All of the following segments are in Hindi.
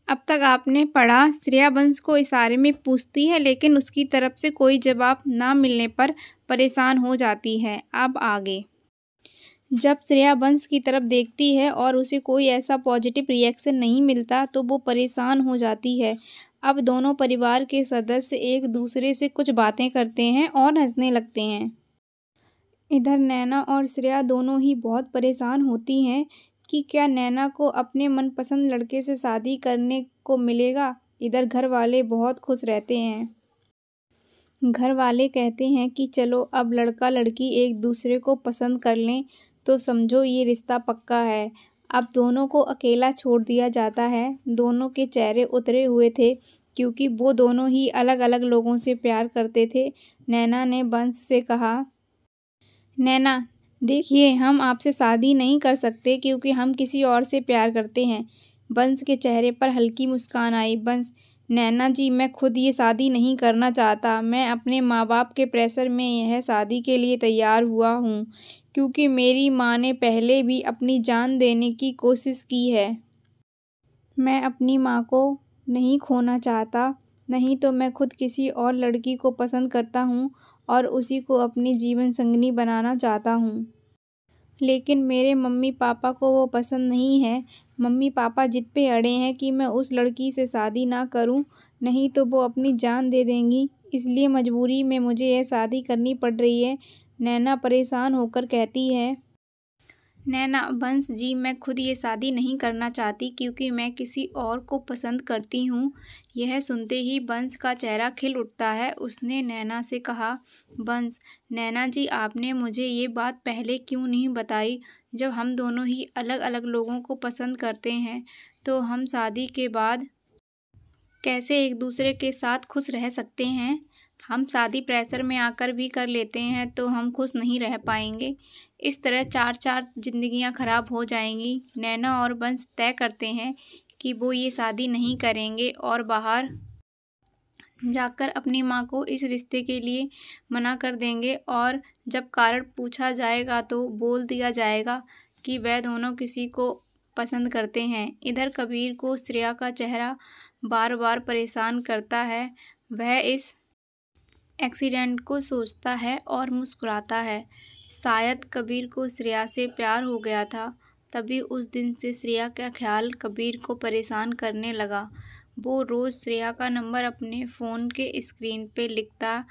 अब तक आपने पढ़ा, श्रेया वंश को इशारे में पूछती है लेकिन उसकी तरफ से कोई जवाब ना मिलने पर परेशान हो जाती है। अब आगे। जब श्रेया वंश की तरफ देखती है और उसे कोई ऐसा पॉजिटिव रिएक्शन नहीं मिलता तो वो परेशान हो जाती है। अब दोनों परिवार के सदस्य एक दूसरे से कुछ बातें करते हैं और हंसने लगते हैं। इधर नैना और श्रेया दोनों ही बहुत परेशान होती हैं कि क्या नैना को अपने मनपसंद लड़के से शादी करने को मिलेगा। इधर घर वाले बहुत खुश रहते हैं। घर वाले कहते हैं कि चलो अब लड़का लड़की एक दूसरे को पसंद कर लें तो समझो ये रिश्ता पक्का है। अब दोनों को अकेला छोड़ दिया जाता है। दोनों के चेहरे उतरे हुए थे क्योंकि वो दोनों ही अलग अलग लोगों से प्यार करते थे। नैना ने वंश से कहा, नैना देखिए, हम आपसे शादी नहीं कर सकते क्योंकि हम किसी और से प्यार करते हैं। वंश के चेहरे पर हल्की मुस्कान आई। वंश, नैना जी, मैं खुद ये शादी नहीं करना चाहता। मैं अपने माँ बाप के प्रेशर में यह शादी के लिए तैयार हुआ हूँ क्योंकि मेरी माँ ने पहले भी अपनी जान देने की कोशिश की है। मैं अपनी माँ को नहीं खोना चाहता, नहीं तो मैं खुद किसी और लड़की को पसंद करता हूँ और उसी को अपनी जीवन संगनी बनाना चाहता हूँ। लेकिन मेरे मम्मी पापा को वो पसंद नहीं है। मम्मी पापा जिद पे अड़े हैं कि मैं उस लड़की से शादी ना करूं, नहीं तो वो अपनी जान दे देंगी। इसलिए मजबूरी में मुझे यह शादी करनी पड़ रही है। नैना परेशान होकर कहती है, नैना, वंश जी, मैं खुद ये शादी नहीं करना चाहती क्योंकि मैं किसी और को पसंद करती हूँ। यह सुनते ही वंश का चेहरा खिल उठता है। उसने नैना से कहा, वंश, नैना जी, आपने मुझे ये बात पहले क्यों नहीं बताई। जब हम दोनों ही अलग अलग लोगों को पसंद करते हैं तो हम शादी के बाद कैसे एक दूसरे के साथ खुश रह सकते हैं। हम शादी प्रेशर में आकर भी कर लेते हैं तो हम खुश नहीं रह पाएंगे। इस तरह चार चार जिंदगियां खराब हो जाएंगी। नैना और वंश तय करते हैं कि वो ये शादी नहीं करेंगे और बाहर जाकर अपनी माँ को इस रिश्ते के लिए मना कर देंगे और जब कारण पूछा जाएगा तो बोल दिया जाएगा कि वह दोनों किसी को पसंद करते हैं। इधर कबीर को श्रेया का चेहरा बार बार परेशान करता है। वह इस एक्सीडेंट को सोचता है और मुस्कुराता है। शायद कबीर को श्रेया से प्यार हो गया था, तभी उस दिन से श्रेया का ख्याल कबीर को परेशान करने लगा। वो रोज़ श्रेया का नंबर अपने फ़ोन के स्क्रीन पे लिखता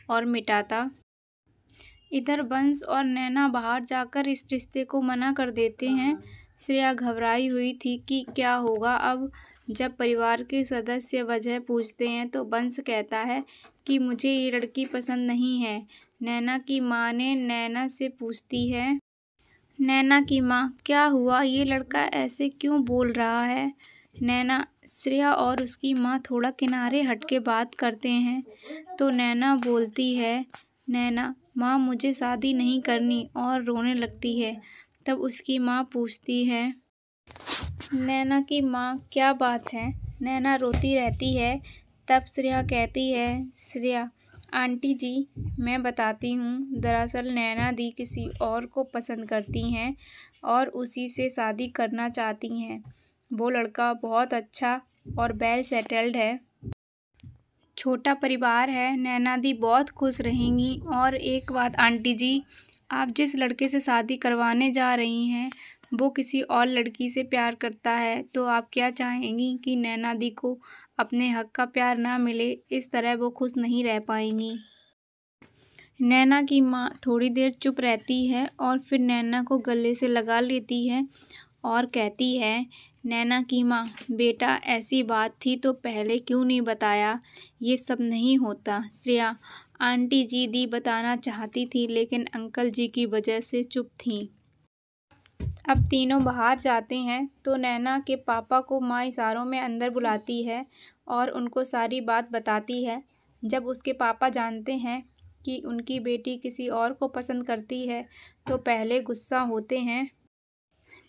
और मिटाता। इधर वंश और नैना बाहर जाकर इस रिश्ते को मना कर देते हैं। श्रेया घबराई हुई थी कि क्या होगा अब। जब परिवार के सदस्य वजह पूछते हैं तो वंश कहता है कि मुझे ये लड़की पसंद नहीं है। नैना की माँ ने नैना से पूछती है, नैना की माँ, क्या हुआ, ये लड़का ऐसे क्यों बोल रहा है। नैना, श्रेया और उसकी माँ थोड़ा किनारे हट के बात करते हैं तो नैना बोलती है, नैना माँ, मुझे शादी नहीं करनी, और रोने लगती है। तब उसकी माँ पूछती है, नैना की माँ, क्या बात है। नैना रोती रहती है। तब श्रेया कहती है, श्रेया आंटी जी, मैं बताती हूँ, दरअसल नैना दी किसी और को पसंद करती हैं और उसी से शादी करना चाहती हैं। वो लड़का बहुत अच्छा और वेल सेटल्ड है, छोटा परिवार है। नैना दी बहुत खुश रहेंगी। और एक बात आंटी जी, आप जिस लड़के से शादी करवाने जा रही हैं वो किसी और लड़की से प्यार करता है, तो आप क्या चाहेंगी कि नैना दी को अपने हक का प्यार ना मिले। इस तरह वो खुश नहीं रह पाएंगी। नैना की माँ थोड़ी देर चुप रहती है और फिर नैना को गले से लगा लेती है और कहती है, नैना की माँ, बेटा ऐसी बात थी तो पहले क्यों नहीं बताया, ये सब नहीं होता। श्रेया आंटी जी, दी बताना चाहती थी लेकिन अंकल जी की वजह से चुप थी। अब तीनों बाहर जाते हैं तो नैना के पापा को माँ इशारों में अंदर बुलाती है और उनको सारी बात बताती है। जब उसके पापा जानते हैं कि उनकी बेटी किसी और को पसंद करती है तो पहले गुस्सा होते हैं,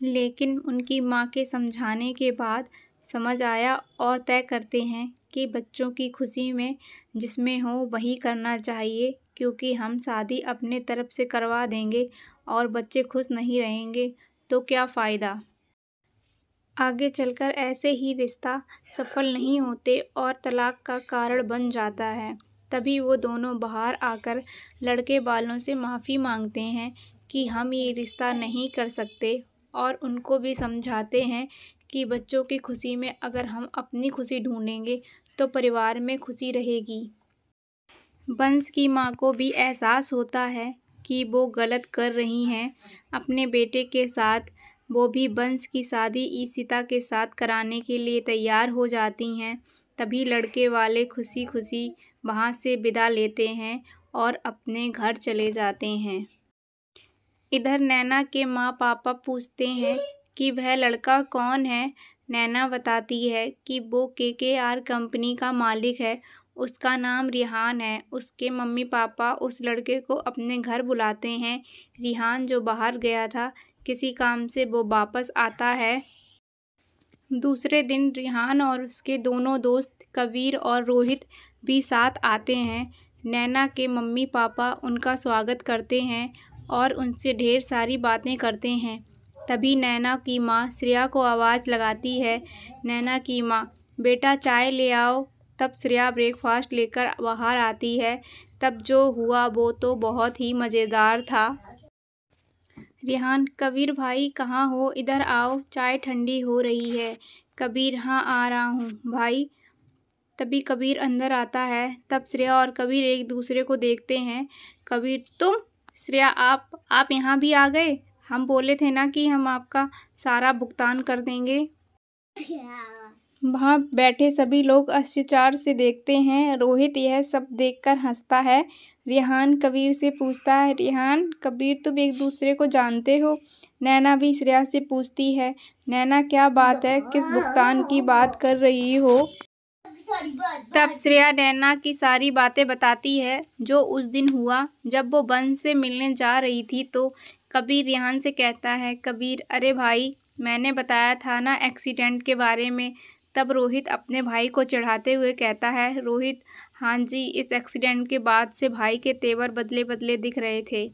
लेकिन उनकी माँ के समझाने के बाद समझ आया और तय करते हैं कि बच्चों की खुशी में जिसमें हो वही करना चाहिए, क्योंकि हम शादी अपने तरफ से करवा देंगे और बच्चे खुश नहीं रहेंगे तो क्या फ़ायदा। आगे चलकर ऐसे ही रिश्ता सफल नहीं होते और तलाक का कारण बन जाता है। तभी वो दोनों बाहर आकर लड़के वालों से माफ़ी मांगते हैं कि हम ये रिश्ता नहीं कर सकते, और उनको भी समझाते हैं कि बच्चों की खुशी में अगर हम अपनी खुशी ढूंढेंगे तो परिवार में खुशी रहेगी। बंस की माँ को भी एहसास होता है कि वो गलत कर रही हैं अपने बेटे के साथ। वो भी बंस की शादी ईशिता के साथ कराने के लिए तैयार हो जाती हैं। तभी लड़के वाले खुशी खुशी वहाँ से विदा लेते हैं और अपने घर चले जाते हैं। इधर नैना के माँ पापा पूछते हैं कि वह लड़का कौन है। नैना बताती है कि वो KKR कंपनी का मालिक है, उसका नाम रिहान है। उसके मम्मी पापा उस लड़के को अपने घर बुलाते हैं। रिहान जो बाहर गया था किसी काम से, वो वापस आता है। दूसरे दिन रिहान और उसके दोनों दोस्त कबीर और रोहित भी साथ आते हैं। नैना के मम्मी पापा उनका स्वागत करते हैं और उनसे ढेर सारी बातें करते हैं। तभी नैना की माँ श्रेया को आवाज़ लगाती है। नैना की माँ, बेटा चाय ले आओ। तब श्रेया ब्रेकफास्ट लेकर बाहर आती है। तब जो हुआ वो तो बहुत ही मज़ेदार था। रिहान, कबीर भाई कहाँ हो, इधर आओ, चाय ठंडी हो रही है। कबीर, हाँ आ रहा हूँ भाई। तभी कबीर अंदर आता है। तब श्रेया और कबीर एक दूसरे को देखते हैं। कबीर, तुम? श्रेया, आप यहाँ भी आ गए? हम बोले थे ना कि हम आपका सारा भुगतान कर देंगे। वहाँ बैठे सभी लोग आश्चर्य से देखते हैं। रोहित यह सब देखकर हंसता है। रिहान कबीर से पूछता है, रिहान, कबीर तुम एक दूसरे को जानते हो? नैना भी श्रेया से पूछती है, नैना क्या बात है, किस भुगतान की बात कर रही हो? तब श्रेया नैना की सारी बातें बताती है जो उस दिन हुआ जब वो बंस से मिलने जा रही थी। तो कबीर रिहान से कहता है, कबीर, अरे भाई, मैंने बताया था ना एक्सीडेंट के बारे में। तब रोहित अपने भाई को चढ़ाते हुए कहता है, रोहित, हाँ जी, इस एक्सीडेंट के बाद से भाई के तेवर बदले बदले दिख रहे थे।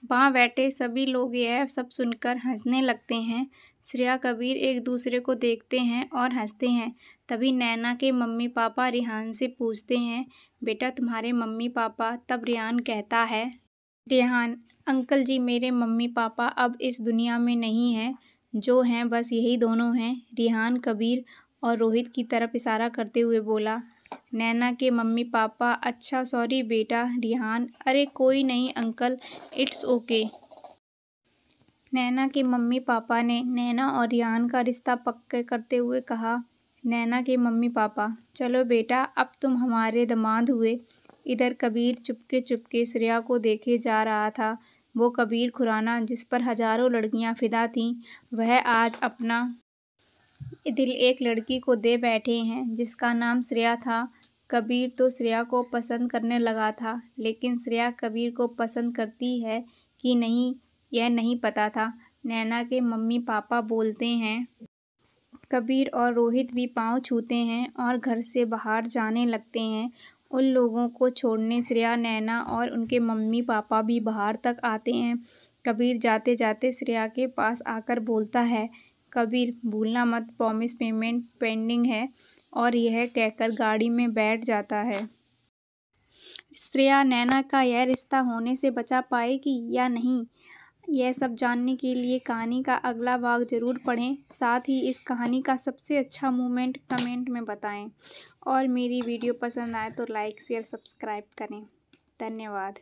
वहाँ बैठे सभी लोग यह सब सुनकर हंसने लगते हैं। श्रेया कबीर एक दूसरे को देखते हैं और हंसते हैं। तभी नैना के मम्मी पापा रिहान से पूछते हैं, बेटा तुम्हारे मम्मी पापा? तब रिहान कहता है, रिहान, अंकल जी, मेरे मम्मी पापा अब इस दुनिया में नहीं हैं, जो हैं बस यही दोनों हैं। रिहान कबीर और रोहित की तरफ इशारा करते हुए बोला। नैना के मम्मी पापा, अच्छा सॉरी बेटा। रिहान, अरे कोई नहीं अंकल, इट्स ओके। नैना के मम्मी पापा ने नैना और रिहान का रिश्ता पक्का करते हुए कहा। नैना के मम्मी पापा, चलो बेटा, अब तुम हमारे दामाद हुए। इधर कबीर चुपके चुपके श्रेया को देखे जा रहा था। वो कबीर खुराना जिस पर हजारों लड़कियां फिदा थीं, वह आज अपना दिल एक लड़की को दे बैठे हैं जिसका नाम श्रेया था। कबीर तो श्रेया को पसंद करने लगा था, लेकिन श्रेया कबीर को पसंद करती है कि नहीं, यह नहीं पता था। नैना के मम्मी पापा बोलते हैं। कबीर और रोहित भी पाँव छूते हैं और घर से बाहर जाने लगते हैं। उन लोगों को छोड़ने श्रेया, नैना और उनके मम्मी पापा भी बाहर तक आते हैं। कबीर जाते जाते श्रेया के पास आकर बोलता है, कबीर, भूलना मत, प्रॉमिस पेमेंट पेंडिंग है, और यह कहकर गाड़ी में बैठ जाता है। श्रेया नैना का यह रिश्ता होने से बचा पाएगी या नहीं, यह सब जानने के लिए कहानी का अगला भाग ज़रूर पढ़ें। साथ ही इस कहानी का सबसे अच्छा मोमेंट कमेंट में बताएं, और मेरी वीडियो पसंद आए तो लाइक शेयर सब्सक्राइब करें। धन्यवाद।